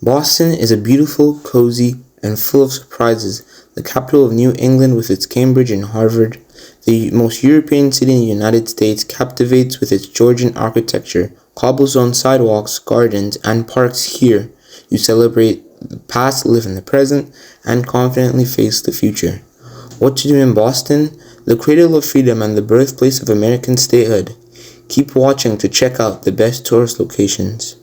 Boston is a beautiful, cozy, and full of surprises, the capital of New England with its Cambridge and Harvard. The most European city in the United States captivates with its Georgian architecture, cobblestone sidewalks, gardens, and parks. Here, you celebrate the past, live in the present, and confidently face the future. What to do in Boston? The cradle of freedom and the birthplace of American statehood. Keep watching to check out the best tourist locations.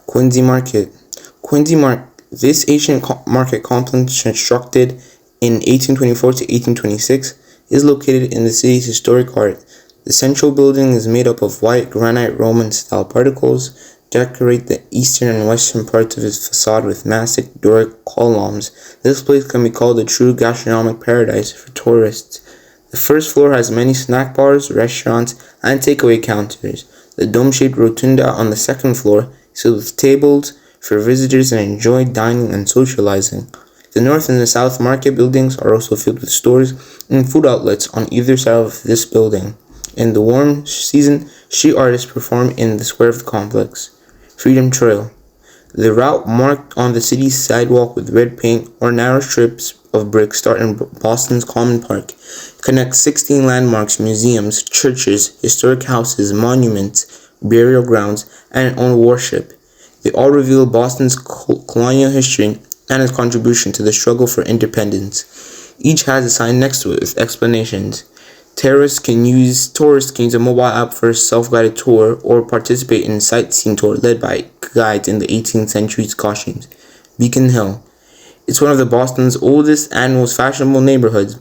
Quincy Market. This ancient market complex, constructed in 1824 to 1826, is located in the city's historic heart. The central building is made up of white granite Roman-style particles, decorate the eastern and western parts of its facade with massive Doric columns. This place can be called a true gastronomic paradise for tourists. The first floor has many snack bars, restaurants, and takeaway counters. The dome-shaped rotunda on the second floor is filled with tables for visitors and enjoy dining and socializing. The north and the south market buildings are also filled with stores and food outlets on either side of this building. In the warm season, street artists perform in the square of the complex. Freedom Trail. The route marked on the city's sidewalk with red paint or narrow strips of brick start in Boston's Common Park. It connects 16 landmarks, museums, churches, historic houses, monuments, burial grounds, and an own warship. They all reveal Boston's colonial history and its contribution to the struggle for independence. Each has a sign next to it with explanations. Tourists can use a mobile app for a self-guided tour or participate in a sightseeing tour led by guides in the 18th century's costumes. Beacon Hill. It's one of the Boston's oldest and most fashionable neighborhoods,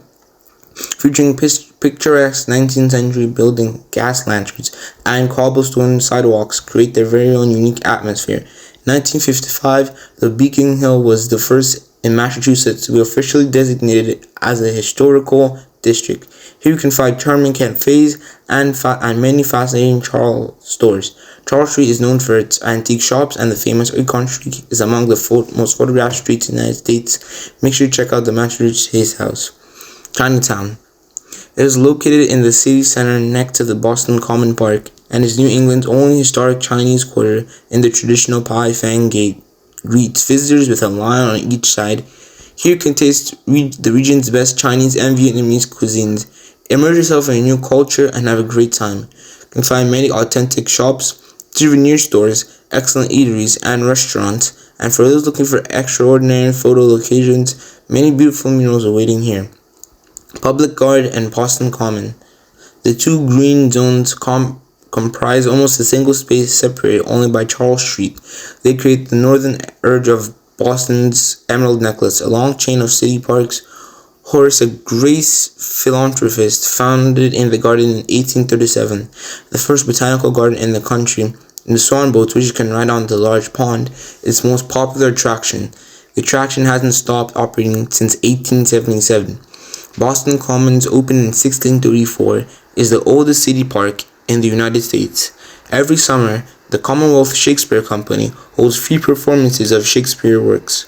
featuring picturesque 19th century building, gas lanterns, and cobblestone sidewalks create their very own unique atmosphere. In 1955, the Beacon Hill was the first in Massachusetts to be officially designated as a historical district. Here you can find charming cafes and many fascinating Charles stores. Charles Street is known for its antique shops, and the famous Icon Street is among the most photographed streets in the United States. Make sure to check out the Massachusetts Hayes House. Chinatown. It is located in the city center next to the Boston Common Park and is New England's only historic Chinese quarter in the traditional Pai Fang Gate. Greets visitors with a line on each side. Here you can taste the region's best Chinese and Vietnamese cuisines. Immerse yourself in a new culture and have a great time. You can find many authentic shops, souvenir stores, excellent eateries, and restaurants. And for those looking for extraordinary photo locations, many beautiful murals are waiting here. Public Guard and Boston Common. The two green zones comprise almost a single space separated only by Charles Street. They create the northern edge of Boston's Emerald Necklace, a long chain of city parks. Horace Grace, philanthropist, founded in the garden in 1837, the first botanical garden in the country. The swan boats, which you can ride on the large pond, is its most popular attraction. The attraction hasn't stopped operating since 1877. Boston Commons, opened in 1634, is the oldest city park in the United States. Every summer, the Commonwealth Shakespeare Company holds free performances of Shakespeare works.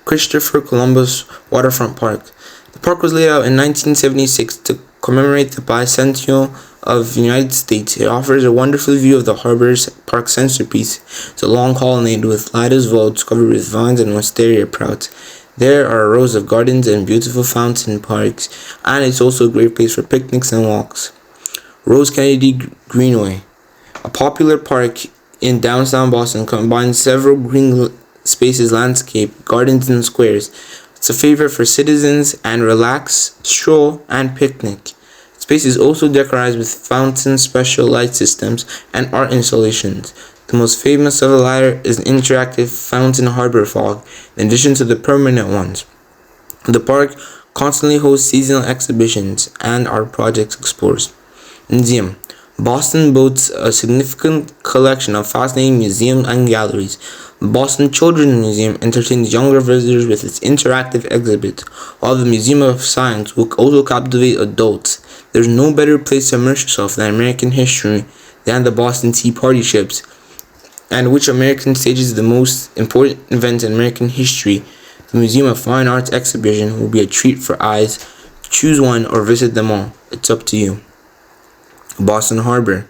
Christopher Columbus Waterfront Park. The park was laid out in 1976 to commemorate the bicentennial of the United States. It offers a wonderful view of the harbor's park centerpiece. It's a long colonnade with lattice vaults covered with vines and wisteria sprouts. There are rows of gardens and beautiful fountain parks, and it's also a great place for picnics and walks. Rose Kennedy Greenway. A popular park in downtown Boston combines several green spaces, landscape, gardens, and squares. It's a favorite for citizens and relax, stroll, and picnic. Space is also decorated with fountains, special light systems, and art installations. The most famous of the latter is an interactive fountain harbor fog, in addition to the permanent ones. The park constantly hosts seasonal exhibitions and art projects explores. Museum. Boston boasts a significant collection of fascinating museums and galleries. The Boston Children's Museum entertains younger visitors with its interactive exhibits, while the Museum of Science will also captivate adults. There's no better place to immerse yourself in American history than the Boston Tea Party ships, and which American stages the most important events in American history. The Museum of Fine Arts exhibition will be a treat for eyes. Choose one or visit them all. It's up to you. Boston Harbor.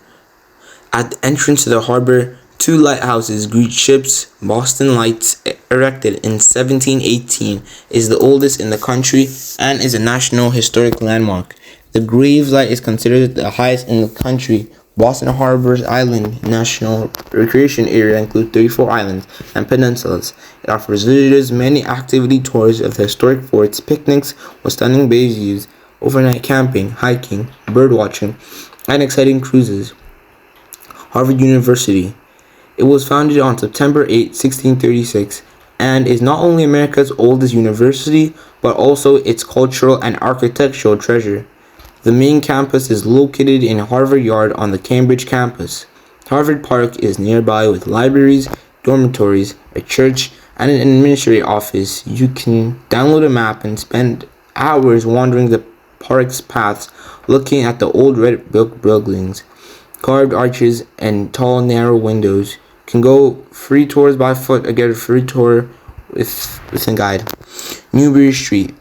At the entrance to the harbor, two lighthouses greet ships. Boston Lights, erected in 1718, is the oldest in the country and is a National Historic Landmark. The Graves Light is considered the highest in the country. Boston Harbor's Island National Recreation Area includes 34 islands and peninsulas. It offers visitors many activity tours of the historic forts, picnics with stunning bay views, overnight camping, hiking, birdwatching, and exciting cruises. Harvard University. It was founded on September 8, 1636, and is not only America's oldest university, but also its cultural and architectural treasure. The main campus is located in Harvard Yard on the Cambridge campus. Harvard Park is nearby with libraries, dormitories, a church, and an administrative office. You can download a map and spend hours wandering the park's paths, looking at the old red brick buildings, carved arches, and tall, narrow windows. You can go free tours by foot or get a free tour with a guide. Newbury Street.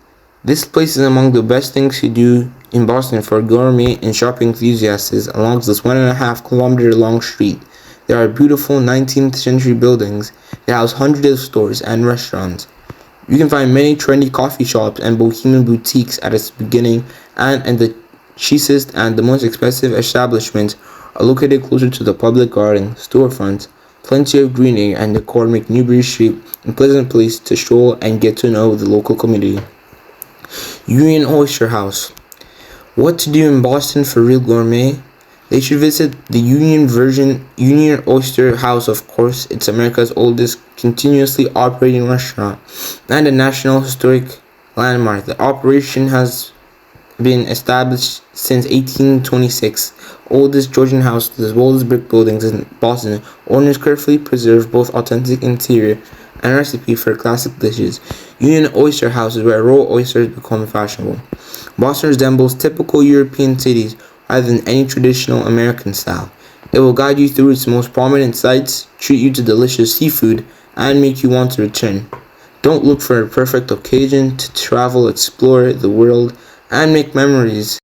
This place is among the best things to do in Boston for gourmet and shopping enthusiasts along this 1.5 kilometer long street. There are beautiful 19th century buildings that house hundreds of stores and restaurants. You can find many trendy coffee shops and bohemian boutiques at its beginning, and the cheapest and the most expensive establishments are located closer to the public garden, storefronts. Plenty of greenery and decor make Newbury Street a pleasant place to stroll and get to know the local community. Union Oyster House. What to do in Boston for real gourmet? They should visit the Union Oyster House, of course. It's America's oldest continuously operating restaurant and a National Historic Landmark. The operation has been established since 1826. Oldest Georgian house, the oldest brick buildings in Boston. Owners carefully preserve both authentic interior and recipe for classic dishes. Union Oyster House is where raw oysters become fashionable. Boston resembles typical European cities rather than any traditional American style. It will guide you through its most prominent sites, treat you to delicious seafood, and make you want to return. Don't look for a perfect occasion to travel, explore the world, and make memories.